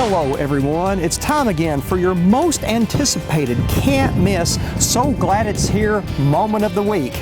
Hello everyone, it's time again for your most anticipated, can't miss, so glad it's here moment of the week.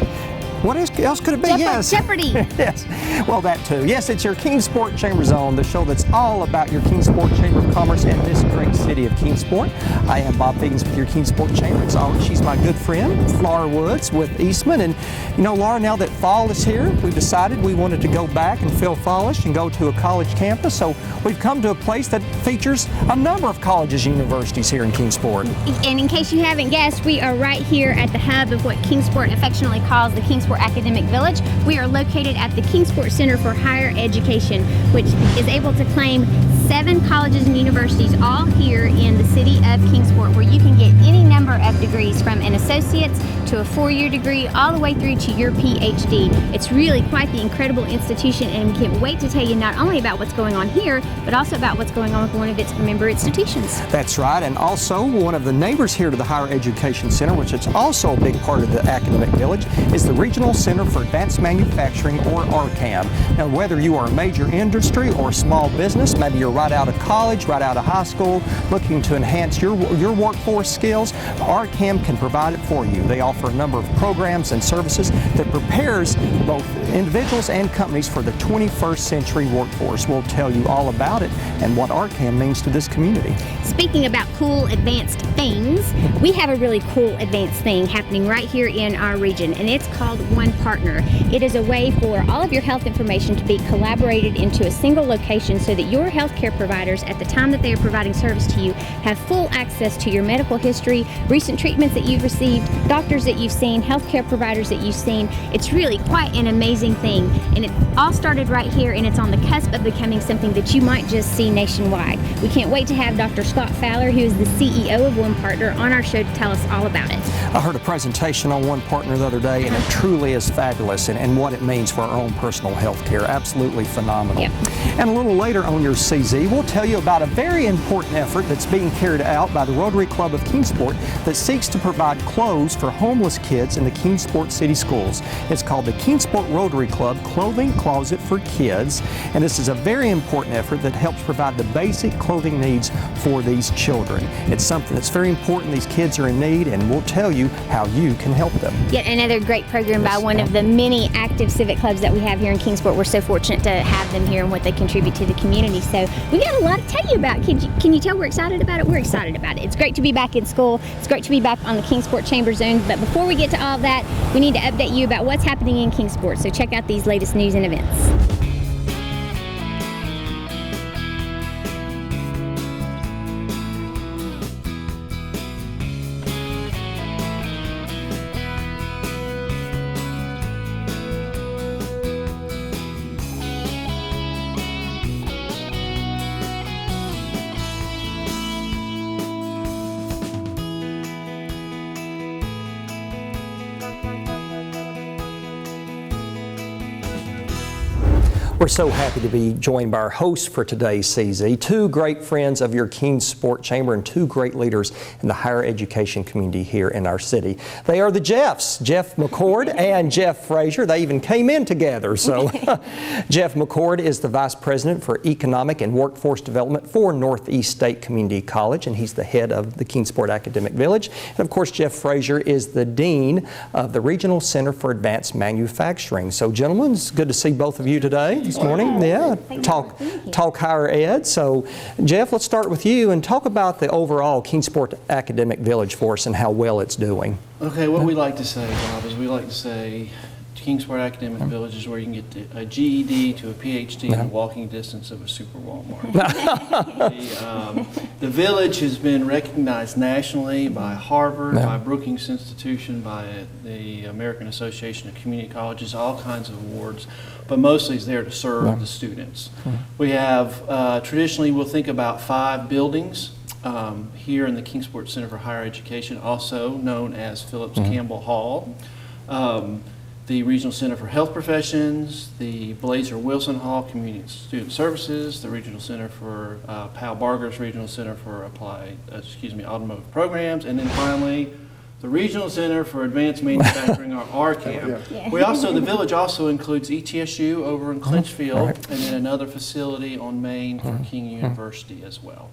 What else could it be? Yes. Jeopardy! Yes, well that too. Yes, it's your Kingsport Chamber Zone, the show that's all about your Kingsport Chamber of Commerce and this great city of Kingsport. I am Bob Figgins with your Kingsport Chamber. It's always, she's my good friend, Laura Woods with Eastman. And you know, Laura, now that fall is here, we decided we wanted to go back and feel fallish and go to a college campus. So we've come to a place that features a number of colleges and universities here in Kingsport. And in case you haven't guessed, we are right here at the hub of what Kingsport affectionately calls the Kingsport Academic Village. We are located at the Kingsport Center for Higher Education, which is able to claim 7 colleges and universities all here in the city of Kingsport, where you can get any number of degrees from an associate's to a 4-year degree all the way through to your PhD. It's really quite the incredible institution, and we can't wait to tell you not only about what's going on here, but also about what's going on with one of its member institutions. That's right, and also one of the neighbors here to the Higher Education Center, which is also a big part of the Academic Village, is the Regional Center for Advanced Manufacturing, or RCAM. Now, whether you are a major industry or small business, maybe you're right out of college, right out of high school, looking to enhance your workforce skills, RCAM can provide it for you. They offer a number of programs and services that prepares both individuals and companies for the 21st century workforce. We'll tell you all about it and what RCAM means to this community. Speaking about cool advanced things, we have a really cool advanced thing happening right here in our region, and it's called One Partner. It is a way for all of your health information to be collaborated into a single location so that your healthcare providers, at the time that they are providing service to you, have full access to your medical history, recent treatments that you've received, doctors that you've seen, healthcare providers that you've seen. It's really quite an amazing thing, and it all started right here, and it's on the cusp of becoming something that you might just see nationwide. We can't wait to have Dr. Scott Fowler, who is the CEO of One Partner, on our show to tell us all about it. I heard a presentation on One Partner the other day, and it truly is fabulous, and what it means for our own personal health care. Absolutely phenomenal. Yep. And a little later on your CZ, we'll tell you about a very important effort that's being carried out by the Rotary Club of Kingsport that seeks to provide clothes for homeless kids in the Kingsport City Schools. It's called the Kingsport Rotary Club Clothing Closet for Kids, and this is a very important effort that helps provide the basic clothing needs for these children. It's something that's very important. These kids are in need, and we'll tell you how you can help them. Yet another great program by one of the many active civic clubs that we have here in Kingsport. We're so fortunate to have them here and what they contribute to the community. So we got a lot to tell you about. Can you tell we're excited about it? We're excited about it. It's great to be back in school. It's great to be back on the Kingsport Chamber Zone. But before we get to all of that, we need to update you about what's happening in Kingsport. So check out these latest news and events. We're so happy to be joined by our hosts for today's CZ, 2 great friends of your Kingsport Chamber and 2 great leaders in the higher education community here in our city. They are the Jeffs, Jeff McCord and Jeff Frazier. They even came in together. So Jeff McCord is the Vice President for Economic and Workforce Development for Northeast State Community College, and he's the head of the Kingsport Academic Village. And of course, Jeff Frazier is the Dean of the Regional Center for Advanced Manufacturing. So gentlemen, it's good to see both of you today. This morning, yeah, talk higher ed. So, Jeff, let's start with you and talk about the overall Kingsport Academic Village for us and how well it's doing. Okay, what we like to say, Bob, is we like to say Kingsport Academic Village is where you can get a GED to a PhD in walking distance of a super Walmart. The village has been recognized nationally by Harvard, by Brookings Institution, by the American Association of Community Colleges, all kinds of awards, but mostly it's there to serve the students. We have, traditionally we'll think about 5 buildings here in the Kingsport Center for Higher Education, also known as Phillips Campbell Hall. The Regional Center for Health Professions, the Blazer Wilson Hall Community and Student Services, the Regional Center for Pal Barger's Regional Center for Automotive Programs, and then finally the Regional Center for Advanced Manufacturing, or RCAM. We also, the village also includes ETSU over in Clinchfield, and then another facility on Main for King University as well.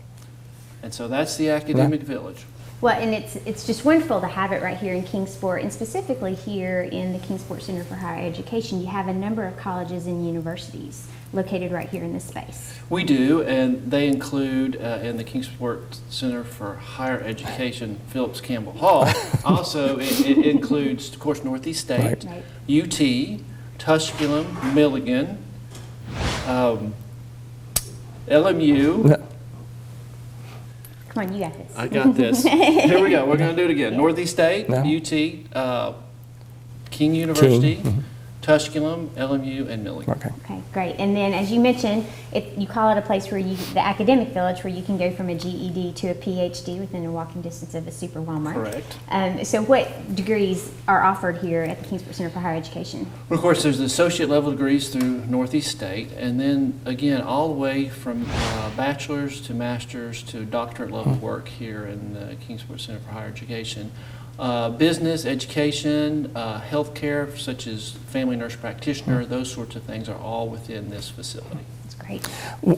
And so that's the academic village. Well, and it's just wonderful to have it right here in Kingsport, and specifically here in the Kingsport Center for Higher Education. You have a number of colleges and universities located right here in this space. We do, and they include in the Kingsport Center for Higher Education, Phillips Campbell Hall. Also, it includes, of course, Northeast State, Right. UT, Tusculum, Milligan, LMU. No. Come on, you got this. I got this. Here we go. We're going to do it again. Northeast State, No. UT, King University, King. Tusculum, LMU, and Milligan. Okay. Okay, great. And then, as you mentioned, you call it a place where the academic village, where you can go from a GED to a PhD within a walking distance of a super Walmart. Correct. So what degrees are offered here at the Kingsport Center for Higher Education? Well, of course, there's the associate level degrees through Northeast State, and then again, all the way from bachelor's to master's to doctorate level work here in the Kingsport Center for Higher Education. Business, education, healthcare, such as family nurse practitioner, those sorts of things are all within this facility. That's great.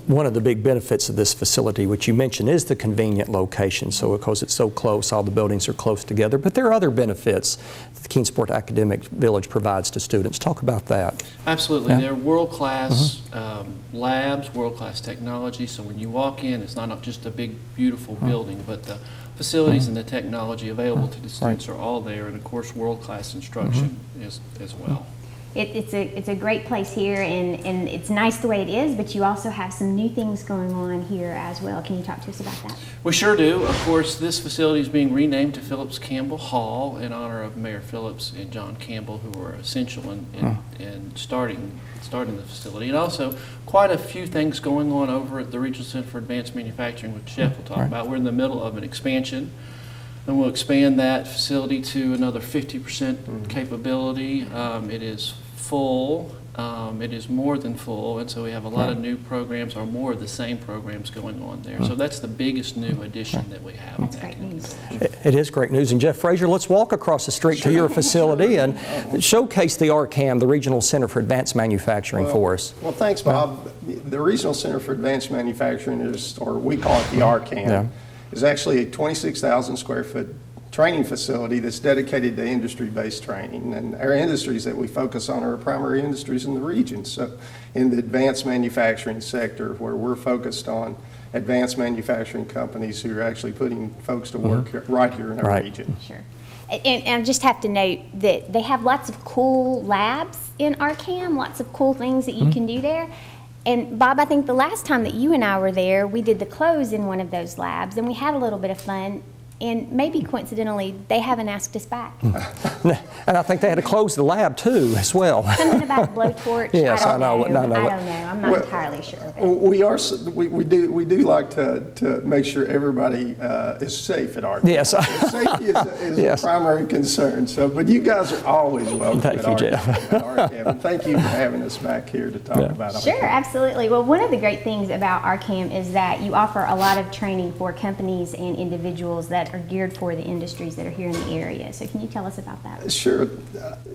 One of the big benefits of this facility, which you mentioned, is the convenient location. So because it's so close, all the buildings are close together. But there are other benefits that the Kingsport Academic Village provides to students. Talk about that. Absolutely. Yeah. They're world-class labs, world-class technology. So when you walk in, it's not just a big, beautiful building, but the facilities and the technology available to the students are all there. And of course, world-class instruction is as well. It's a great place here, and it's nice the way it is, but you also have some new things going on here as well. Can you talk to us about that? We sure do. Of course, this facility is being renamed to Phillips Campbell Hall in honor of Mayor Phillips and John Campbell, who were essential in starting the facility. And also, quite a few things going on over at the Regional Center for Advanced Manufacturing, which Jeff will talk about. We're in the middle of an expansion, and we'll expand that facility to another 50% capability. It is full. It is more than full, and so we have a lot of new programs, or more of the same programs going on there. So that's the biggest new addition that we have. That's great news. It is great news. And Jeff Frazier, let's walk across the street to your facility and showcase the RCAM, the Regional Center for Advanced Manufacturing, for us. Well, thanks, Bob. The Regional Center for Advanced Manufacturing is, or we call it the RCAM, is actually a 26,000 square foot training facility that's dedicated to industry-based training. And our industries that we focus on are primary industries in the region. So in the advanced manufacturing sector, where we're focused on advanced manufacturing companies who are actually putting folks to work right here in our region. Sure. And I just have to note that they have lots of cool labs in RCAM, lots of cool things that you can do there. And Bob, I think the last time that you and I were there, we did the close in one of those labs, and we had a little bit of fun. And maybe coincidentally, they haven't asked us back. And I think they had to close the lab too, as well. Something about a blowtorch. Yes, I don't know. No. I don't know. I'm not entirely sure. We do like to make sure everybody is safe at our camp. Yes. Safety is Yes. a primary concern. So, but you guys are always welcome Thank at you, our Jeff. camp. And thank you for having us back here to talk about our Sure, camp. absolutely. Well, one of the great things about RCAM is that you offer a lot of training for companies and individuals that are geared for the industries that are here in the area. So can you tell us about that? Sure.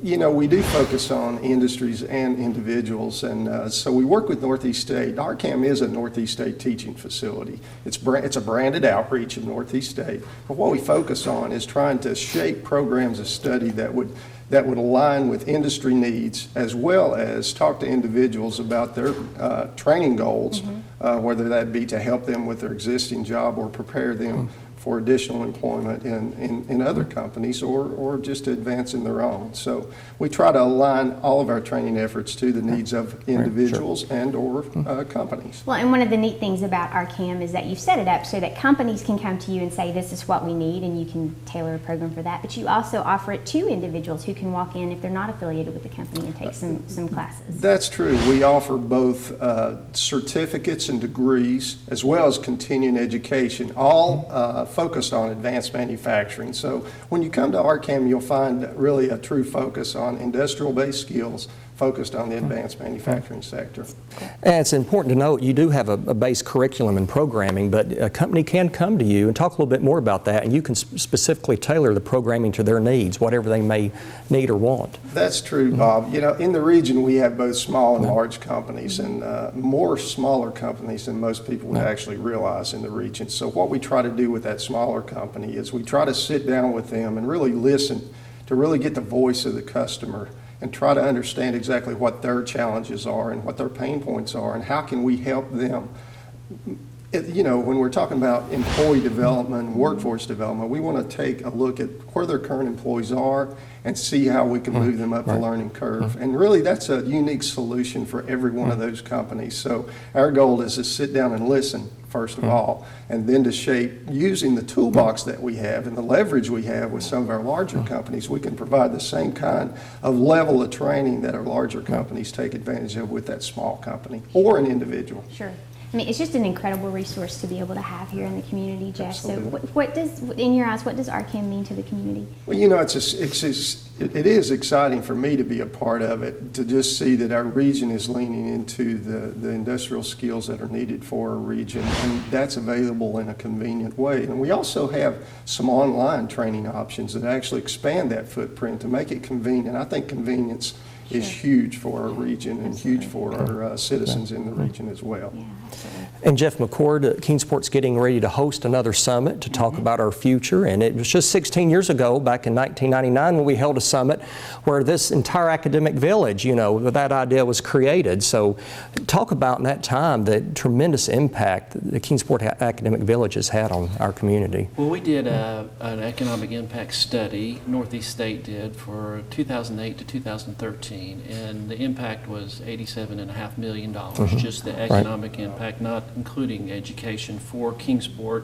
We do focus on industries and individuals, and so we work with Northeast State. RCAM is a Northeast State teaching facility. It's a branded outreach of Northeast State, but what we focus on is trying to shape programs of study that would align with industry needs, as well as talk to individuals about their training goals, whether that be to help them with their existing job or prepare them for additional employment in other companies, or just to advance in their own. So we try to align all of our training efforts to the needs of individuals and or companies. Well, and one of the neat things about RCAM is that you've set it up so that companies can come to you and say, this is what we need, and you can tailor a program for that. But you also offer it to individuals who can walk in if they're not affiliated with the company and take some classes. That's true. We offer both certificates and degrees, as well as continuing education, all focused on advanced manufacturing. So when you come to RCAM, you'll find really a true focus on industrial-based skills focused on the advanced manufacturing sector. And it's important to note you do have a base curriculum and programming, but a company can come to you and talk a little bit more about that, and you can specifically tailor the programming to their needs, whatever they may need or want. That's true, Bob. You know, in the region we have both small and large companies, and more smaller companies than most people would actually realize in the region. So what we try to do with that smaller company is we try to sit down with them and really listen to really get the voice of the customer and try to understand exactly what their challenges are and what their pain points are and how can we help them. You know, when we're talking about employee development and workforce development, we want to take a look at where their current employees are and see how we can move them up the learning curve. And really, that's a unique solution for every one of those companies. So our goal is to sit down and listen, first of all, and then to shape, using the toolbox that we have and the leverage we have with some of our larger companies, we can provide the same kind of level of training that our larger companies take advantage of with that small company or an individual. Sure. I mean, it's just an incredible resource to be able to have here in the community, Jeff. Absolutely. So what does, in your eyes, what does RCAM mean to the community? Well, you know, it is exciting for me to be a part of it, to just see that our region is leaning into the industrial skills that are needed for our region, and that's available in a convenient way. And we also have some online training options that actually expand that footprint to make it convenient. I think convenience is huge for our region and huge for our citizens in the region as well. Yeah, absolutely. And Jeff McCord, Kingsport's getting ready to host another summit to talk about our future. And it was just 16 years ago, back in 1999, when we held a summit where this entire academic village, you know, that idea was created. So talk about in that time the tremendous impact the Kingsport Academic Village has had on our community. Well, we did an economic impact study, Northeast State did, for 2008 to 2013, and the impact was $87.5 million, just the economic impact, not including education for Kingsport,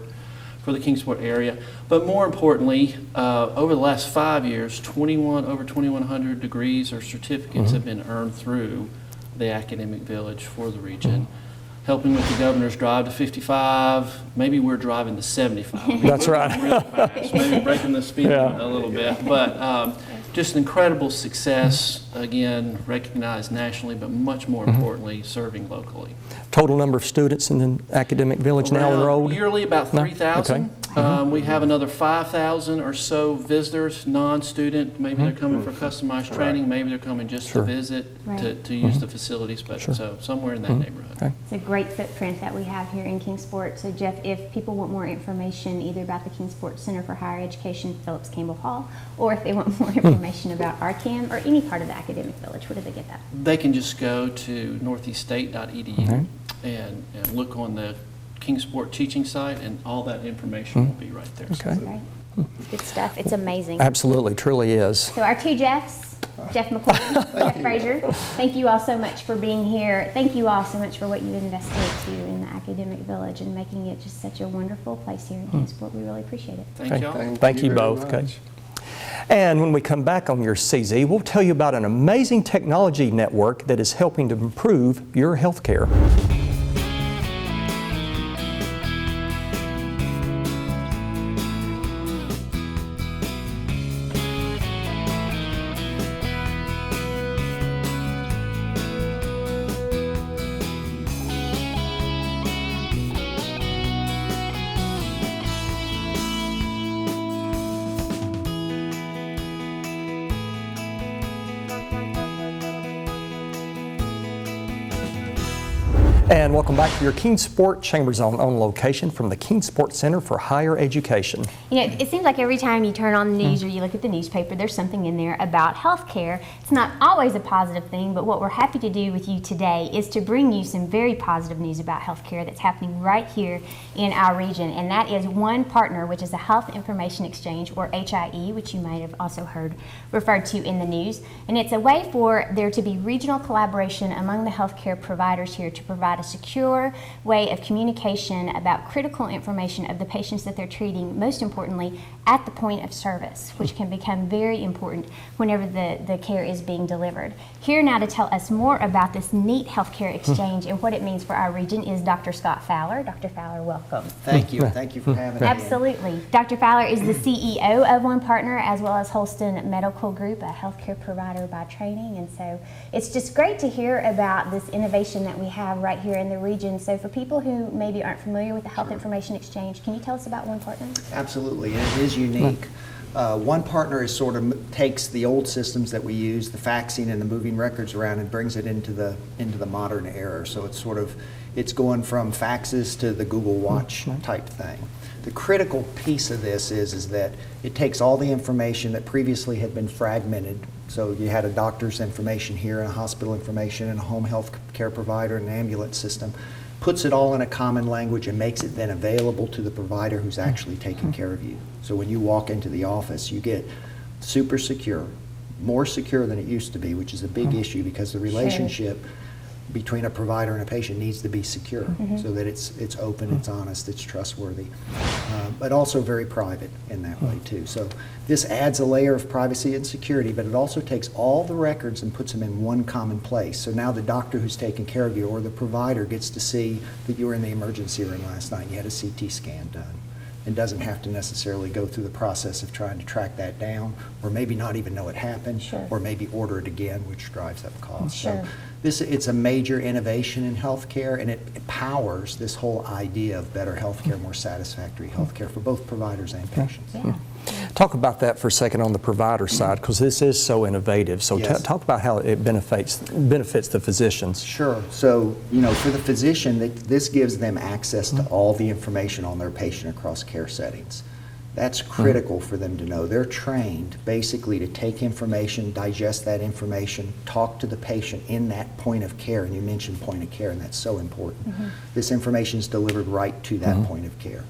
for the Kingsport area. But more importantly, over the last 5 years, over 2,100 degrees or certificates have been earned through the academic village for the region. Helping with the governor's drive to 55, maybe we're driving to 75. That's right. Really fast, maybe breaking the speed limit a little bit, but just an incredible success, again, recognized nationally, but much more importantly, serving locally. Total number of students in the academic village now enrolled? Yearly, about 3,000. Okay. We have another 5,000 or so visitors, non-student. Maybe they're coming for customized training. Maybe they're coming just to visit, to use the facilities. But so somewhere in that neighborhood. Okay. It's a great footprint that we have here in Kingsport. So Jeff, if people want more information either about the Kingsport Center for Higher Education, Phillips Campbell Hall, or if they want more information about RCAM or any part of the academic village, where do they get that? They can just go to northeaststate.edu and look on the Kingsport teaching site, and all that information will be right there. Okay. Right. Good stuff. It's amazing. Absolutely, truly is. So our two Jeffs, Jeff McCord, Jeff Frazier, thank you all so much for being here. Thank you all so much for what you invested too in the academic village and making it just such a wonderful place here in Kingsport. We really appreciate it. Thank y'all. Thank you very both. much. Okay. And when we come back on your CZ, we'll tell you about an amazing technology network that is helping to improve your health care. And welcome back to your Kingsport Chamber Zone on location from the Kingsport Center for Higher Education. You know, it seems like every time you turn on the news or you look at the newspaper, there's something in there about healthcare. It's not always a positive thing, but what we're happy to do with you today is to bring you some very positive news about healthcare that's happening right here in our region. And that is One Partner, which is a Health Information Exchange, or HIE, which you might have also heard referred to in the news. And it's a way for there to be regional collaboration among the healthcare providers here to provide provide a secure way of communication about critical information of the patients that they're treating, most importantly, at the point of service, which can become very important whenever the care is being delivered. Here now to tell us more about this neat healthcare exchange and what it means for our region is Dr. Scott Fowler. Dr. Fowler, welcome. Thank you. Thank you for having me. Absolutely. Dr. Fowler is the CEO of One Partner, as well as Holston Medical Group, a healthcare provider by training. And so it's just great to hear about this innovation that we have right here in the region. So for people who maybe aren't familiar with the Health Information Exchange, can you tell us about One Partner? Absolutely. It is unique. One Partner is sort of takes the old systems that we use, the faxing and the moving records around, and brings it into the modern era. So it's going from faxes to the Google Watch type thing. The critical piece of this is that it takes all the information that previously had been fragmented. So you had a doctor's information here, and a hospital information, and a home health care provider, and an ambulance system, puts it all in a common language and makes it then available to the provider who's actually taking care of you. So when you walk into the office, you get super secure, more secure than it used to be, which is a big issue because the relationship between a provider and a patient needs to be secure so that it's open, it's honest, it's trustworthy, but also very private in that way too. So this adds a layer of privacy and security, but it also takes all the records and puts them in one common place. So now the doctor who's taking care of you or the provider gets to see that you were in the emergency room last night and you had a CT scan done, and doesn't have to necessarily go through the process of trying to track that down, or maybe not even know it happened, or maybe order it again, which drives up costs. So it's a major innovation in healthcare, and it powers this whole idea of better healthcare, more satisfactory healthcare for both providers and patients. Talk about that for a second on the provider side, because this is so innovative. So talk about how it benefits the physicians. Sure. So, for the physician, this gives them access to all the information on their patient across care settings. That's critical for them to know. They're trained basically to take information, digest that information, talk to the patient in that point of care. And you mentioned point of care, and that's so important. This information is delivered right to that point of care.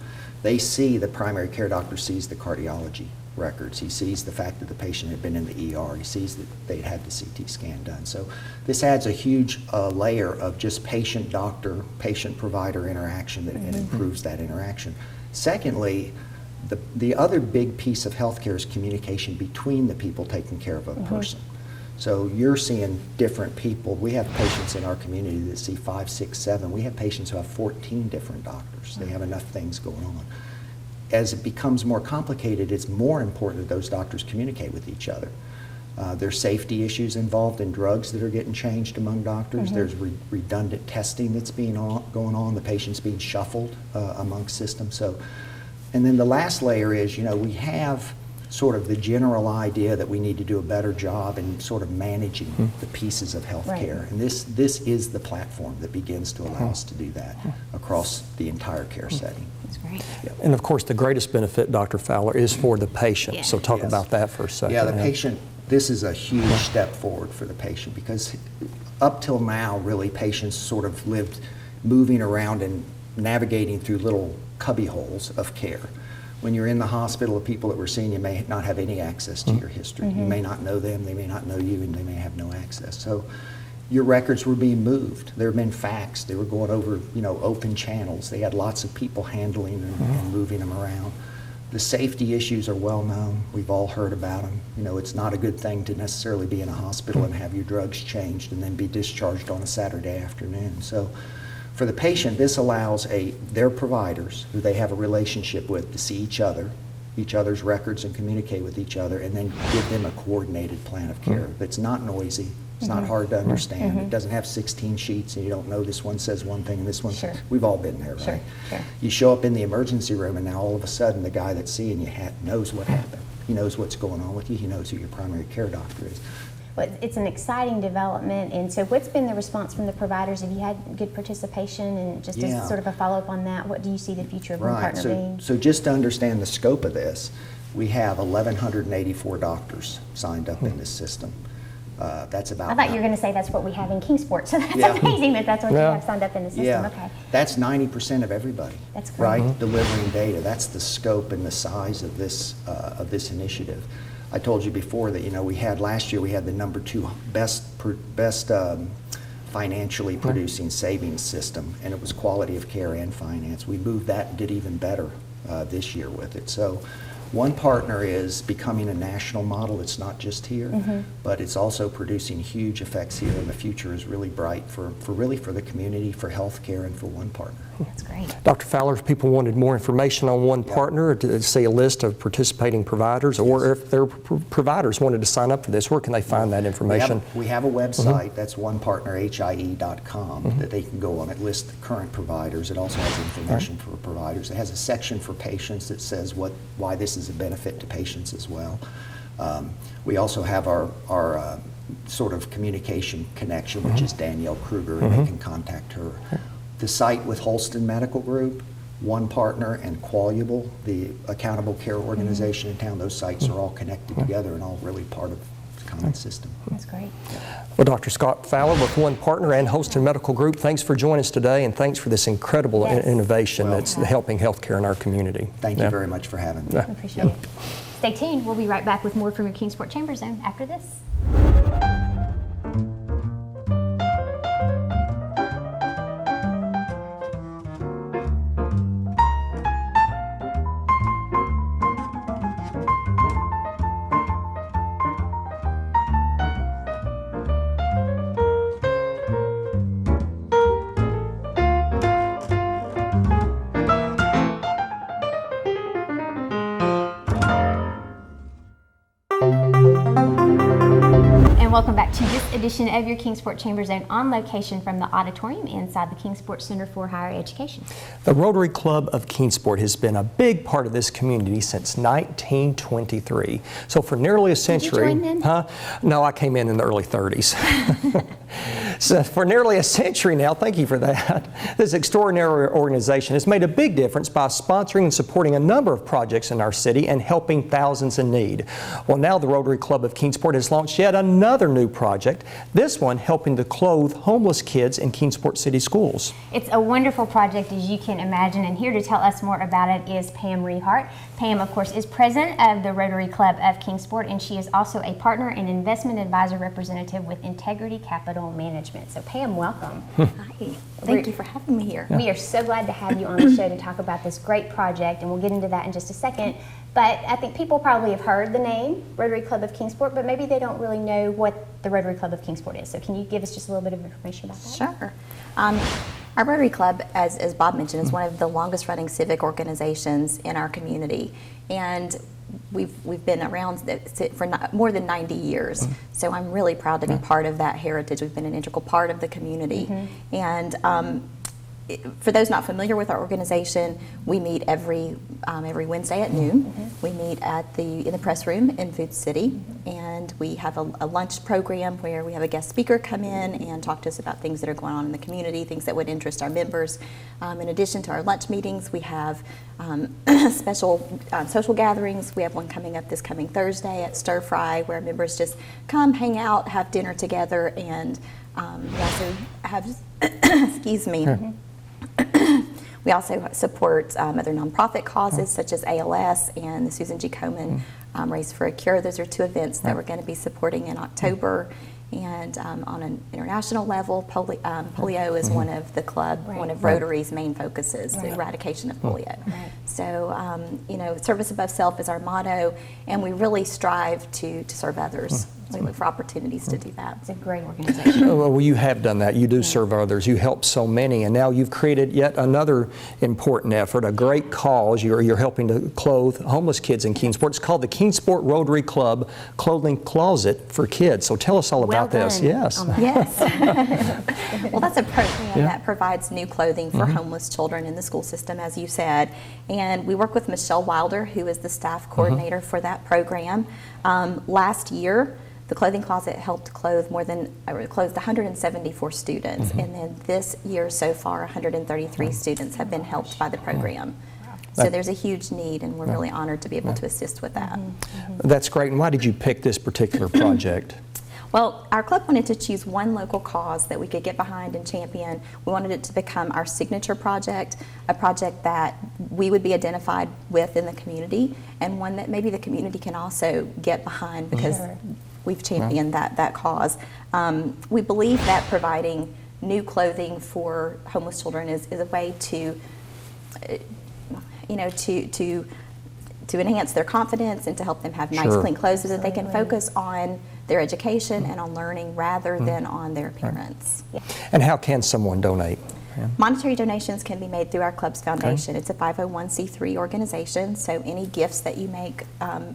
They see, the primary care doctor sees the cardiology records. He sees the fact that the patient had been in the ER. He sees that they'd had the CT scan done. So this adds a huge layer of just patient-doctor, patient-provider interaction that it improves that interaction. Secondly, the other big piece of healthcare is communication between the people taking care of a person. So you're seeing different people. We have patients in our community that see 5, 6, 7. We have patients who have 14 different doctors. They have enough things going on. As it becomes more complicated, it's more important that those doctors communicate with each other. There's safety issues involved in drugs that are getting changed among doctors. There's redundant testing that's going on. The patient's being shuffled amongst systems. And then the last layer is, we have sort of the general idea that we need to do a better job in sort of managing the pieces of healthcare. And this is the platform that begins to allow us to do that across the entire care setting. That's great. And of course, the greatest benefit, Dr. Fowler, is for the patient. So talk about that for a second. Yeah, the patient, this is a huge step forward for the patient, because up till now, really, patients sort of lived moving around and navigating through little cubby holes of care. When you're in the hospital, the people that we're seeing, you may not have any access to your history. You may not know them, they may not know you, and they may have no access. So your records were being moved. They were being faxed. They were going over, open channels. They had lots of people handling and moving them around. The safety issues are well known. We've all heard about them. It's not a good thing to necessarily be in a hospital and have your drugs changed and then be discharged on a Saturday afternoon. So for the patient, this allows their providers, who they have a relationship with, to see each other's records, and communicate with each other, and then give them a coordinated plan of care that's not noisy, it's not hard to understand, it doesn't have 16 sheets and you don't know this one says one thing and this one says, we've all been there, right? You show up in the emergency room and now all of a sudden the guy that's seeing you knows what happened. He knows what's going on with you, he knows who your primary care doctor is. Well, it's an exciting development, and so what's been the response from the providers? Have you had good participation? And just as sort of a follow-up on that, what do you see the future of One Partner being? So just to understand the scope of this, we have 1,184 doctors signed up in this system. That's about. I thought you were going to say that's what we have in Kingsport, so that's amazing that's what you have signed up in the system. Okay. That's 90% of everybody. That's great. Right, delivering data. That's the scope and the size of this initiative. I told you before that we had last year we had the #2 best financially producing savings system, and it was quality of care and finance. We moved that and did even better this year with it. So One Partner is becoming a national model. It's not just here, but it's also producing huge effects here, and the future is really bright for the community, for healthcare, and for One Partner. That's great. Dr. Fowler, if people wanted more information on One Partner, or to see a list of participating providers, or if their providers wanted to sign up for this, where can they find that information? We have a website, that's onepartnerhie.com, that they can go on. It lists the current providers. It also has information for providers. It has a section for patients that says why this is a benefit to patients as well. We also have our sort of communication connection, which is Danielle Kruger, and they can contact her. The site with Holston Medical Group, One Partner, and Qualable, the accountable care organization in town, those sites are all connected together and all really part of the common system. That's great. Well, Dr. Scott Fowler with One Partner and Holston Medical Group, thanks for joining us today, and thanks for this incredible innovation that's helping healthcare in our community. Thank you very much for having me. I appreciate it. Stay tuned. We'll be right back with more from your Kingsport Chamber Zone after this. Welcome back to this edition of your Kingsport Chamber Zone, on location from the auditorium inside the Kingsport Center for Higher Education. The Rotary Club of Kingsport has been a big part of this community since 1923. So for nearly a century, Did you join then? No, I came in the early 30s. So for nearly a century now, thank you for that, this extraordinary organization has made a big difference by sponsoring and supporting a number of projects in our city and helping thousands in need. Well, now the Rotary Club of Kingsport has launched yet another new project, this one helping to clothe homeless kids in Kingsport City schools. It's a wonderful project, as you can imagine, and here to tell us more about it is Pam Rehart. Pam, of course, is president of the Rotary Club of Kingsport, and she is also a partner and investment advisor representative with Integrity Capital Management. So Pam, welcome. Hi, thank you for having me here. We are so glad to have you on the show to talk about this great project, and we'll get into that in just a second. But I think people probably have heard the name Rotary Club of Kingsport, but maybe they don't really know what the Rotary Club of Kingsport is. So can you give us just a little bit of information about that? Sure. Our Rotary Club, as Bob mentioned, is one of the longest running civic organizations in our community. And we've been around for more than 90 years. So I'm really proud to be part of that heritage. We've been an integral part of the community. And for those not familiar with our organization, we meet every Wednesday at noon. We meet in the press room in Food City, and we have a lunch program where we have a guest speaker come in and talk to us about things that are going on in the community, things that would interest our members. In addition to our lunch meetings, we have special social gatherings. We have one coming up this coming Thursday at Stir Fry, where members just come, hang out, have dinner together, and we also have, excuse me, we also support other nonprofit causes such as ALS and the Susan G. Komen Race for a Cure. Those are two events that we're going to be supporting in October. And on an international level, polio is one of the club, one of Rotary's main focuses, the eradication of polio. So, service above self is our motto, and we really strive to serve others. We look for opportunities to do that. It's a great organization. Well, you have done that. You do serve others. You help so many, and now you've created yet another important effort, a great cause. You're helping to clothe homeless kids in Kingsport. It's called the Kingsport Rotary Club Clothing Closet for Kids. So tell us all about this. Yes. Yes. Well, that's a program that provides new clothing for homeless children in the school system, as you said. And we work with Michelle Wilder, who is the staff coordinator for that program. Last year, the clothing closet helped clothed 174 students, and then this year so far, 133 students have been helped by the program. So there's a huge need, and we're really honored to be able to assist with that. That's great. And why did you pick this particular project? Well, our club wanted to choose one local cause that we could get behind and champion. We wanted it to become our signature project, a project that we would be identified with in the community, and one that maybe the community can also get behind, because we've championed that cause. We believe that providing new clothing for homeless children is a way to, to enhance their confidence and to help them have nice, clean clothes so that they can focus on their education and on learning rather than on their appearance. And how can someone donate? Monetary donations can be made through our club's foundation. It's a 501c3 organization, so any gifts that you make,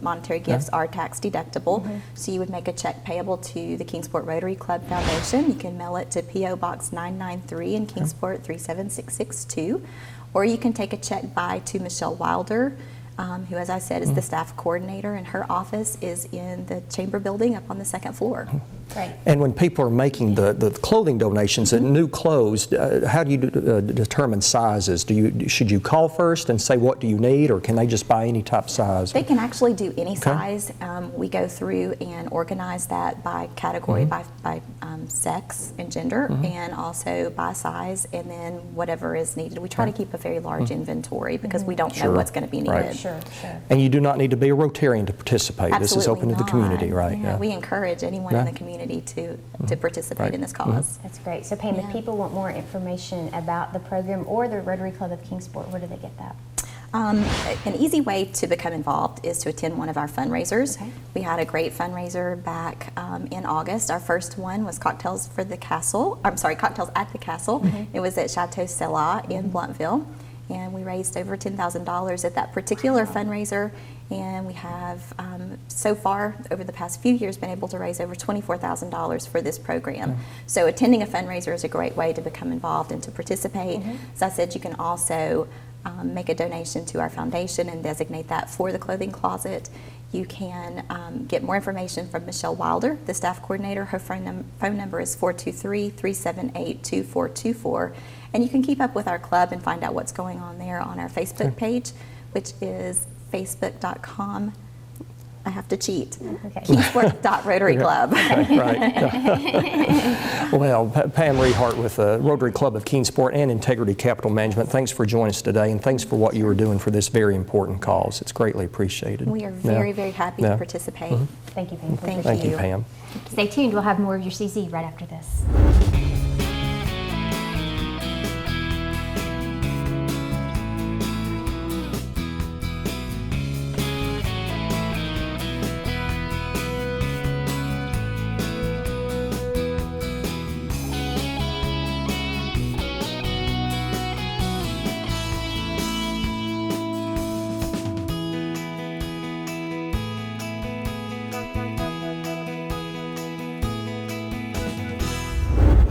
monetary gifts, are tax deductible. So you would make a check payable to the Kingsport Rotary Club Foundation. You can mail it to P.O. Box 993 in Kingsport 37662, or you can take a check by to Michelle Wilder, who, as I said, is the staff coordinator, and her office is in the chamber building up on the second floor. Right. And when people are making the clothing donations, new clothes, how do you determine sizes? Should you call first and say what do you need, or can they just buy any type size? They can actually do any size. We go through and organize that by category, by sex and gender, and also by size, and then whatever is needed. We try to keep a very large inventory because we don't know what's going to be needed. Right. Sure. And you do not need to be a Rotarian to participate. Absolutely this is open to the community, not. right? Yeah, we encourage anyone in the community to participate in this cause. That's great. So Pam, if people want more information about the program or the Rotary Club of Kingsport, where do they get that? An easy way to become involved is to attend one of our fundraisers. We had a great fundraiser back in August. Our first one was Cocktails at the Castle. It was at Chateau Selah in Blountville, and we raised over $10,000 at that particular fundraiser. And we have, so far, over the past few years, been able to raise over $24,000 for this program. So attending a fundraiser is a great way to become involved and to participate. As I said, you can also make a donation to our foundation and designate that for the clothing closet. You can get more information from Michelle Wilder, the staff coordinator. Her phone number is 423-378-2424. And you can keep up with our club and find out what's going on there on our Facebook page, which is facebook.com. I have to cheat. Kingsport.Rotary Club. Well, Pam Rehart with the Rotary Club of Kingsport and Integrity Capital Management, thanks for joining us today, and thanks for what you are doing for this very important cause. It's greatly appreciated. We are very, very happy to participate. Thank you, Pam. Thank you. Pam. Stay tuned. We'll have more of your CZ right after this.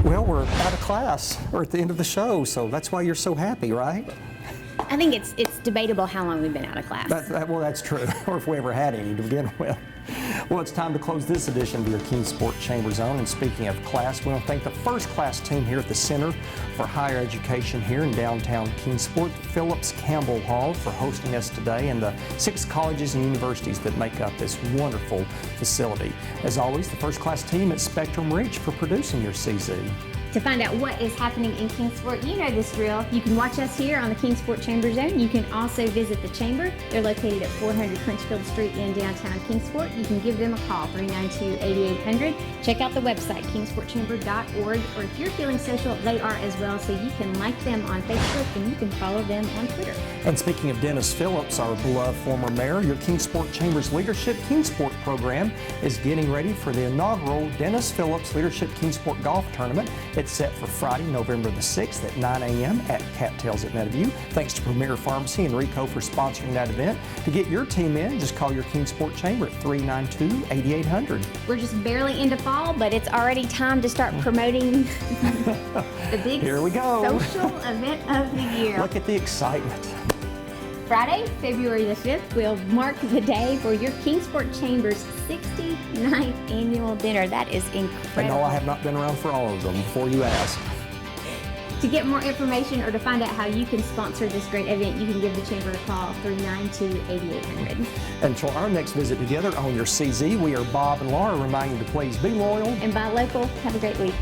Well, we're out of class, or at the end of the show, so that's why you're so happy, right? I think it's debatable how long we've been out of class. Well, that's true, or if we ever had any to begin with. Well, it's time to close this edition of your Kingsport Chamber Zone. And speaking of class, we want to thank the first class team here at the Center for Higher Education here in downtown Kingsport, Phillips Campbell Hall, for hosting us today, and the 6 colleges and universities that make up this wonderful facility. As always, the first class team at Spectrum Reach for producing your CZ. To find out what is happening in Kingsport, you know this drill. You can watch us here on the Kingsport Chamber Zone. You can also visit the Chamber. They're located at 400 Crunchfield Street in downtown Kingsport. You can give them a call, 392-8800. Check out the website, kingsportchamber.org. Or if you're feeling social, they are as well, so you can like them on Facebook and you can follow them on Twitter. And speaking of Dennis Phillips, our beloved former mayor, your Kingsport Chamber's Leadership Kingsport program is getting ready for the inaugural Dennis Phillips Leadership Kingsport Golf Tournament. It's set for Friday, November the 6th at 9 a.m. at Cattails at Meadowview. Thanks to Premier Pharmacy and Rico for sponsoring that event. To get your team in, just call your Kingsport Chamber at 392-8800. We're just barely into fall, but it's already time to start promoting the big Here we go. social event of the year. Look at the excitement. Friday, February the 5th, will mark the day for your Kingsport Chamber's 69th annual dinner. That is And incredible. no, I have not been around for all of them before you ask. To get more information or to find out how you can sponsor this great event, you can give the Chamber a call, 392-8800. Until our next visit together on your CZ, we are Bob and Laura reminding you to please be loyal And buy local. Have a great week.